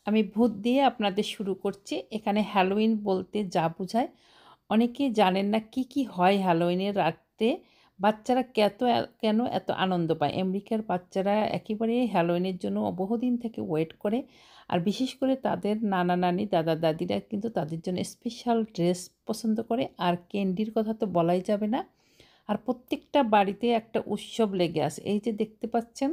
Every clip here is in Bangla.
আমি ভূত দিয়ে আপনাদের শুরু করছি। এখানে হ্যালোইন বলতে যা বোঝায় অনেকেই জানেন না কি, কি হয় হ্যালোইনের রাত্রে বাচ্চারা কেন এত আনন্দ পায়। আমেরিকার বাচ্চারা একেবারে হ্যালোইনের জন্য বহুদিন থেকে ওয়েট করে। আর বিশেষ করে তাদের নানা-নানি, দাদা-দাদিরা কিন্তু তাদের জন্য স্পেশাল ড্রেস পছন্দ করে। আর ক্যান্ডির কথা তো বলাই যাবে না। আর প্রত্যেকটা বাড়িতে একটা উৎসব লেগে আছে। এই যে দেখতে পাচ্ছেন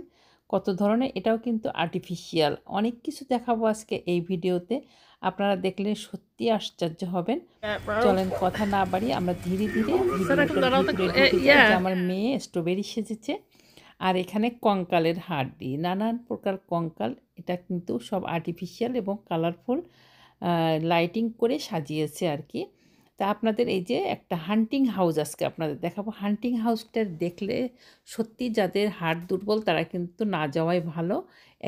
কত ধরনের, এটাও কিন্তু আর্টিফিশিয়াল। অনেক কিছু দেখাবো আজকে এই ভিডিওতে। আপনারা দেখলে সত্যি আশ্চর্য হবেন। Yeah, bro. চলেন কথা না বাড়িয়ে আমরা ধীরে, ধীরে Sarap ভিডিওটার na raw ভিতরে ta- ঢুকে যাই। এই যে yeah. আমার মেয়ে স্ট্রবেরি সেজেছে। আর এখানে কঙ্কালের হাড্ডি, নানান প্রকার কঙ্কাল। এটা কিন্তু সব আর্টিফিশিয়াল এবং কালারফুল লাইটিং করে সাজিয়েছে আরকি। তা আপনাদের এই যে একটা হান্টিং হাউস আজকে আপনাদের দেখাবো। হান্টিং হাউসটা দেখলে সত্যি যাদের হাড় দুর্বল তারা কিন্তু না যাওয়াই ভালো।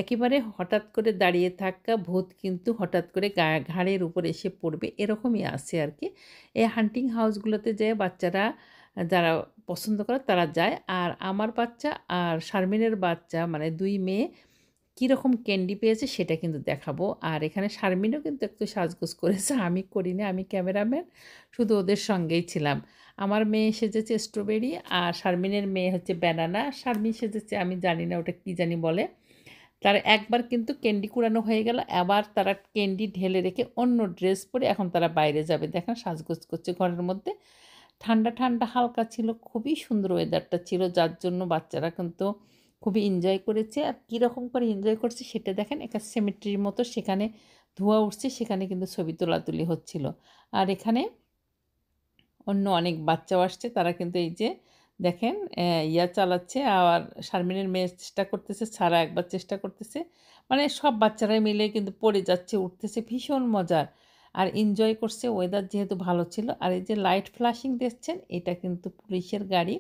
একেবারে হঠাৎ করে দাঁড়িয়ে থাকা ভূত কিন্তু হঠাৎ করে ঘাড়ের উপর এসে পড়বে, এরকমই আছে আরকি। এই হান্টিং হাউসগুলোতে যেয়ে বাচ্চারা যারা পছন্দ করে তারা যায়। আর আমার বাচ্চা আর শারমিনের বাচ্চা মানে ২ মেয়ে কীরকম ক্যান্ডি পেয়েছে সেটা কিন্তু দেখাবো। আর এখানে শারমিনও কিন্তু একটু সাজগোজ করেছে, আমি করিনি, আমি ক্যামেরাম্যান, শুধু ওদের সঙ্গেই ছিলাম। আমার মেয়ে সেজেছে স্ট্রবেরি আর শারমিনের মেয়ে হচ্ছে ব্যানানা। শারমিন সেজেছে আমি জানি না ওটা কী জানি বলে। তার একবার কিন্তু ক্যান্ডি কুড়ানো হয়ে গেল, আবার তারা ক্যান্ডি ঢেলে রেখে অন্য ড্রেস পরে এখন তারা বাইরে যাবে। দেখেন সাজগোজ করছে ঘরের মধ্যে। ঠান্ডা, ঠান্ডা হালকা ছিল, খুবই সুন্দর ওয়েদারটা ছিল, যার জন্য বাচ্চারা কিন্তু খুবই এনজয় করেছে। আর কীরকম করে এনজয় করছে সেটা দেখেন। একটা সেমেট্রির মতো সেখানে ধোঁয়া উঠছে, সেখানে কিন্তু ছবি তোলাতুলি হচ্ছিল। আর এখানে অন্য অনেক বাচ্চাও আসছে, তারা কিন্তু এই যে দেখেন ইয়া চালাচ্ছে। আর শারমিনের মেয়ে চেষ্টা করতেছে, ছাড়া একবার চেষ্টা করতেছে। মানে সব বাচ্চারাই মিলে কিন্তু পড়ে যাচ্ছে, উঠতেছে, ভীষণ মজার। আর এনজয় করছে, ওয়েদার যেহেতু ভালো ছিল। আর এই যে লাইট ফ্ল্যাশিং দেখছেন, এটা কিন্তু পুলিশের গাড়ি।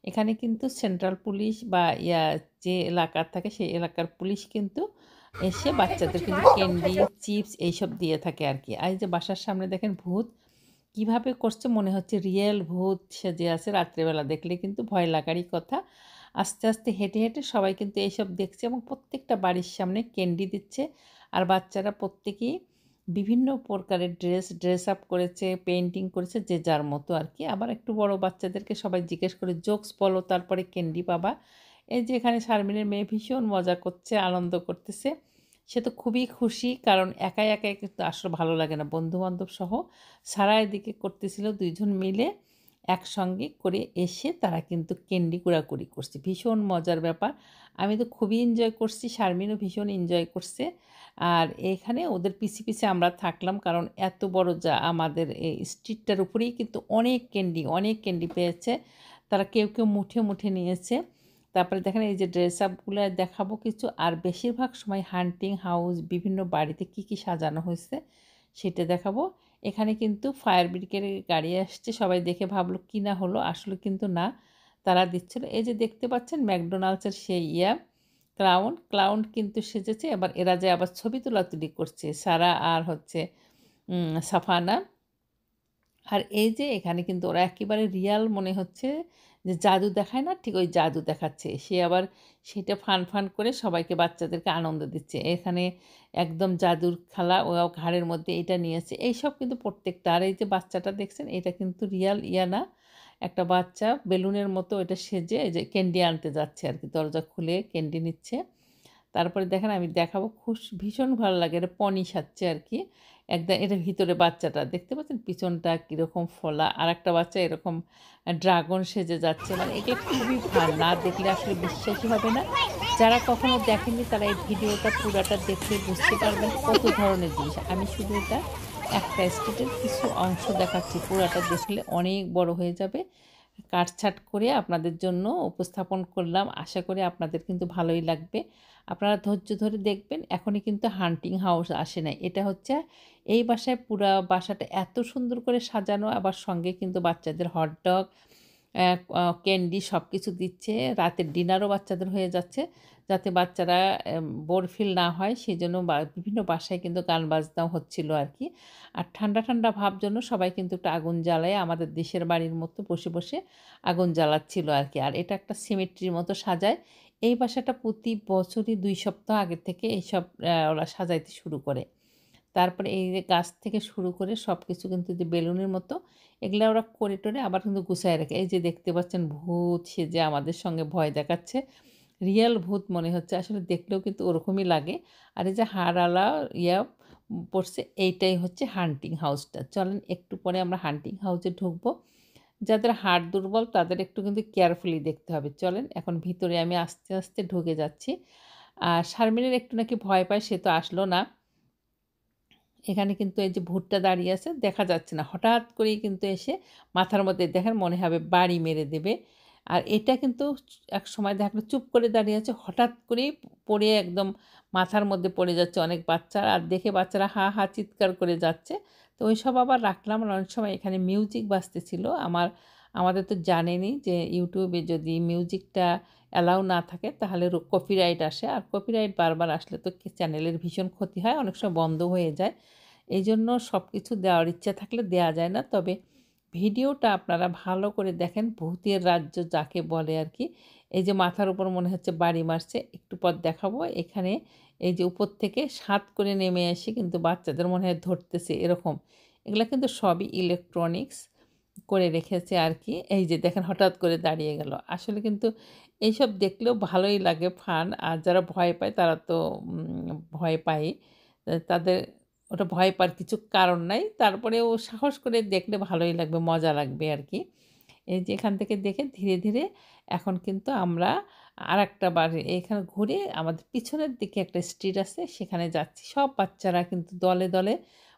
এখানে কিন্তু সেন্ট্রাল পুলিশ বা যে এলাকার থাকে সেই এলাকার পুলিশ কিন্তু এসে বাচ্চাদের কিন্তু ক্যান্ডি, চিপস এইসব দিয়ে থাকে আরকি। আর এই যে বাসার সামনে দেখেন ভূত কিভাবে করছে, মনে হচ্ছে রিয়েল ভূত সেজে আছে। রাত্রেবেলা দেখলে কিন্তু ভয় লাগারই কথা। আস্তে, আস্তে হেঁটে, হেঁটে সবাই কিন্তু এইসব দেখছে এবং প্রত্যেকটা বাড়ির সামনে ক্যান্ডি দিচ্ছে। আর বাচ্চারা প্রত্যেকেই বিভিন্ন প্রকারের ড্রেস আপ করেছে, পেইন্টিং করেছে যে যার মতো আরকি। আবার একটু বড় বাচ্চাদেরকে সবাই জিজ্ঞেস করে জোকস বলো তারপরে ক্যান্ডি পাবা। এই যে এখানে শারমিনের মেয়ে ভীষণ মজা করছে, আনন্দ করতেছে। সে তো খুবই খুশি, কারণ একাই, একাই কিন্তু আসলে ভালো লাগে না। বন্ধু-বান্ধব সহ সারা এদিকে করতেছিল, ২ জন মিলে একসঙ্গে করে এসে তারা কিন্তু ক্যান্ডি কুড়াকুড়ি করছে। ভীষণ মজার ব্যাপার। আমি তো খুবই এনজয় করছি, শারমিনও ভীষণ এনজয় করছে। আর এখানে ওদের পিছে, পিছে আমরা থাকলাম, কারণ এত বড় আমাদের এই স্ট্রিটটার উপরেই কিন্তু অনেক ক্যান্ডি পেয়েছে। তারা কেউ, কেউ মুঠে, মুঠে নিয়েছে। তারপরে দেখেন এই যে ড্রেস আপগুলো দেখাবো কিছু। আর বেশিরভাগ সময় হান্টিং হাউস বিভিন্ন বাড়িতে কি, কি সাজানো হয়েছে সেটা দেখাবো। এখানে কিন্তু ফায়ার ব্রিগেডের গাড়ি আসছে, সবাই দেখে ভাবলো কি না হলো, আসলে কিন্তু না, তারা দিচ্ছিল। এই যে দেখতে পাচ্ছেন ম্যাকডোনাল্ডসের সেই ক্লাউন কিন্তু সেজেছে। এবার এরা যে আবার ছবি তোলাতুলি করছে সারা আর হচ্ছে সাফানা। আর এই যে এখানে কিন্তু ওরা একেবারে রিয়াল মনে হচ্ছে, যে জাদু দেখায় না, ঠিক ওই জাদু দেখাচ্ছে। সে আবার সেটা ফান করে সবাইকে বাচ্চাদেরকে আনন্দ দিচ্ছে। এখানে একদম জাদুর খেলা, ও ঘাড়ের মধ্যে এটা নিয়েছে। এইসব কিন্তু প্রত্যেকটা। আর এই যে বাচ্চাটা দেখছেন এটা কিন্তু রিয়াল না, একটা বাচ্চা বেলুনের মতো এটা সেজে এই যে ক্যান্ডি আনতে যাচ্ছে আরকি। দরজা খুলে ক্যান্ডি নিচ্ছে। তারপরে দেখেন আমি দেখাবো, ভীষণ ভালো লাগে। এটা পনি সাজছে আরকি। একদম এটার ভিতরে বাচ্চাটা দেখতে পাচ্ছেন পিছনটা কীরকম ফোলা। আরেকটা বাচ্চা এরকম ড্রাগন সেজে যাচ্ছে। মানে এগুলো খুবই ফান। না দেখলে আসলে বিশ্বাসই হবে না। যারা কখনো দেখেননি তারা এই ভিডিওটা পুরাটা দেখলে বুঝতে পারবেন কত ধরনের জিনিস। আমি শুধু এটা একটা স্টেটের কিছু অংশ দেখাচ্ছি। পুরাটা দেখলে অনেক বড় হয়ে যাবে। কাটছাঁট করে আপনাদের জন্য উপস্থাপন করলাম। আশা করি আপনাদের কিন্তু ভালোই লাগবে। আপনারা ধৈর্য ধরে দেখবেন। এখনই কিন্তু হান্টিং হাউস আসে নাই। এটা হচ্ছে এই বাসায়, পুরা বাসাটা এত সুন্দর করে সাজানো, আবার সঙ্গে কিন্তু বাচ্চাদের হটডগ, অ্যা ক্যান্ডি সবকিছু দিচ্ছে। রাতের ডিনারও বাচ্চাদের হয়ে যাচ্ছে। যাতে বাচ্চারা বোর ফিল না হয় সেজন্য বিভিন্ন বাসায় কিন্তু গান বাজনাও হচ্ছিল আরকি। আর ঠান্ডা, ঠান্ডা ভাব জন্য সবাই কিন্তু একটু আগুন জ্বালায় আমাদের দেশের বাড়ির মতো বসে, বসে আগুন জ্বালাচ্ছিল আরকি। আর এটা একটা সিমেট্রির মতো সাজায়। এই বাসাটা প্রতি বছরই ২ সপ্তাহ আগে থেকে এইসব ওরা সাজাইতে শুরু করে। তারপরে এই যে গাছ থেকে শুরু করে সবকিছু কিন্তু যে বেলুনের মতো এগুলা ওরা করে টরে আবার কিন্তু গুছায় রাখে। এই যে দেখতে পাচ্ছেন ভূত সেজে আমাদের সঙ্গে ভয় দেখাচ্ছে। রিয়াল ভূত মনে হচ্ছে। আসলে দেখলেও কিন্তু ওরকমই লাগে। আর এই যে হাড়-আলা পড়ছে এইটাই হচ্ছে হান্টিং হাউসটা। চলেন একটু পরে আমরা হান্টিং হাউসে ঢুকবো। যাদের হাড় দুর্বল তাদের একটু কিন্তু কেয়ারফুলি দেখতে হবে। চলেন এখন ভিতরে আমি আস্তে, আস্তে ঢুকে যাচ্ছি। আর শারমিনের একটু নাকি ভয় পায় সে তো আসলো না। এখানে কিন্তু এই যে ভূতটা দাঁড়িয়ে আছে দেখা যাচ্ছে না। হঠাৎ করেই কিন্তু এসে মাথার মধ্যে দেখেন মনে হবে বাড়ি মেরে দেবে। আর এটা কিন্তু একসময় দেখা গেল চুপ করে দাঁড়িয়ে আছে। হঠাৎ করেই পড়ে একদম মাথার মধ্যে পড়ে যাচ্ছে অনেক বাচ্চার। আর দেখে বাচ্চারা হা, হা চিৎকার করে যাচ্ছে। তো ওইসব আবার রাখলাম। আর অনেক সময় এখানে মিউজিক বাজতেছিল। আমাদের তো জানেনই যে YouTube এ যদি মিউজিকটা অ্যালাউ না থাকে তাহলে কপিরাইট আসে। আর কপিরাইট বারবার আসলে তো চ্যানেলের ভীষণ ক্ষতি হয়। অনেক সময় বন্ধ হয়ে যায়। এইজন্য সবকিছু দেওয়ার ইচ্ছা থাকলে দেয়া যায় না। তবে ভিডিওটা আপনারা ভালো করে দেখেন, ভূতের রাজ্য যাকে বলে আরকি। এই যে মাথার উপর মনে হচ্ছে বাড়ি মারছে, একটু পর দেখাবো। এখানে এই যে উপর থেকে সাত করে নেমে এসে কিন্তু বাচ্চাদের মনে হয় ধরতেছে এরকম। এগুলা কিন্তু সবই ইলেকট্রনিক্স করে রেখেছে আরকি। এই যে দেখেন হঠাৎ করে দাঁড়িয়ে গেল। আসলে কিন্তু এইসব দেখলেও ভালোই লাগে ফান। আর যারা ভয় পায় তারা তো ভয় পায়ই। তাদের ওটা ভয় পাওয়ার কিছু কারণ নাই। তারপরেও সাহস করে দেখলে ভালোই লাগবে, মজা লাগবে আরকি। এই যে এখান থেকে দেখে ধীরে, ধীরে এখন কিন্তু আমরা আরেকটা বাড়ি এখানে ঘুরে আমাদের পিছনের দিকে একটা স্ট্রিট আছে সেখানে যাচ্ছি। সব বাচ্চারা কিন্তু দলে, দলে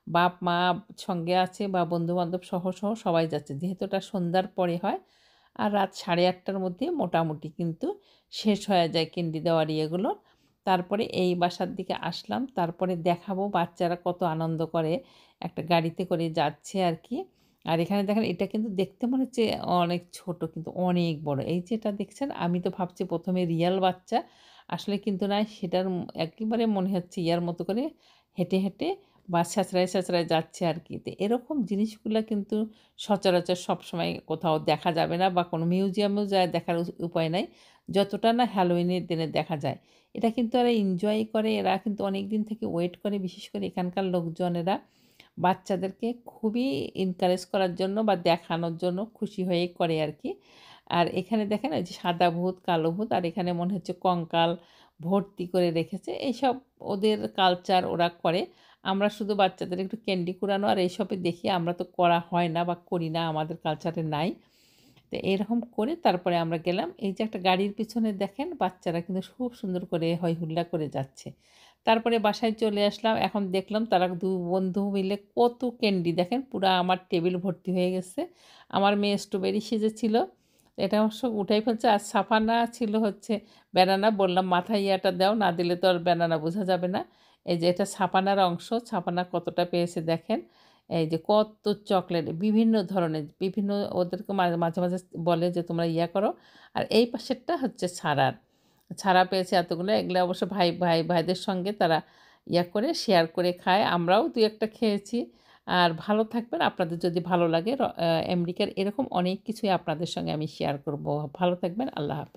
বাপ-মা সঙ্গে আছে বা বন্ধু-বান্ধব সহ সবাই যাচ্ছে। যেহেতু ওটা সন্ধ্যার পরে হয় আর রাত 8:30টার মধ্যে মোটামুটি কিন্তু শেষ হয়ে যায় ক্যান্ডি দেওয়ার ইয়েগুলো। তারপরে এই বাসার দিকে আসলাম। তারপরে দেখাবো বাচ্চারা কত আনন্দ করে। একটা গাড়িতে করে যাচ্ছে আরকি। আর এখানে দেখেন এটা কিন্তু দেখতে মনে হচ্ছে অনেক ছোট কিন্তু অনেক বড়। এই যে এটা দেখছেন আমি তো ভাবছি ১ম এ রিয়াল বাচ্চা। আসলে কিন্তু না সেটার একেবারে মনে হচ্ছে ইয়ার মতো করে হেঁটে, হেঁটে বা ছ্যাঁচড়ায়, ছ্যাঁচড়ায় যাচ্ছে আরকি। তো এরকম জিনিসগুলা কিন্তু সচরাচর সবসময় কোথাও দেখা যাবে না বা কোনো মিউজিয়ামেও যায় দেখার উপায় নাই। যতটা না হ্যালোইনের দিনে দেখা যায়। এটা কিন্তু এরা এনজয় করে, এরা কিন্তু অনেকদিন থেকে ওয়েট করে বিশেষ করে এখানকার লোকজনেরা বাচ্চাদেরকে খুবই এনকারেজ করার জন্য বা দেখানোর জন্য খুশি হয়েই করে আরকি। আর এখানে দেখেন এই যে সাদা ভূত, কালো ভূত আর এখানে মনে হচ্ছে কঙ্কাল ভর্তি করে রেখেছে। এইসব ওদের কালচার ওরা করে। আমরা শুধু বাচ্চাদের একটু ক্যান্ডি কুড়ানো আর এইসবই দেখি। আমরা তো করা হয় না বা করি না, আমাদের কালচারে নাই। তো এরকম করে তারপরে আমরা গেলাম। এই যে একটা গাড়ির পিছনে দেখেন বাচ্চারা কিন্তু খুব সুন্দর করে হৈ হুল্লা করে যাচ্ছে। তারপরে বাসায় চলে আসলাম। এখন দেখলাম তারা ২ বন্ধু মিলে কত ক্যান্ডি দেখেন পুরা আমার টেবিল ভর্তি হয়ে গেছে। আমার মেয়ে স্ট্রবেরি সেজেছিল। এটা অবশ্য উঠাই ফেলছে। আর সাফানা ছিল হচ্ছে ব্যানানা। বললাম মাথায় ইয়াটা দাও, না দিলে তো আর ব্যানানা বোঝা যাবে না। এই যে এটা ছাপানার অংশ। ছাপানা কতটা পেয়েছে দেখেন। এই যে কত চকলেট বিভিন্ন ধরনের বিভিন্ন ওদেরকে মাঝে, মাঝে বলে যে তোমরা ইয়া করো। আর এই পাশেরটা হচ্ছে ছাড়ার। ছাড়া পেয়েছে এতগুলো। এগুলা অবশ্য ভাইদের সঙ্গে তারা ইয়া করে শেয়ার করে খায়। আমরাও ২-১ টা খেয়েছি। আর ভালো থাকবেন। আপনাদের যদি ভালো লাগে আমেরিকার এরকম অনেক কিছুই আপনাদের সঙ্গে আমি শেয়ার করব। ভালো থাকবেন। আল্লাহ হাফেজ।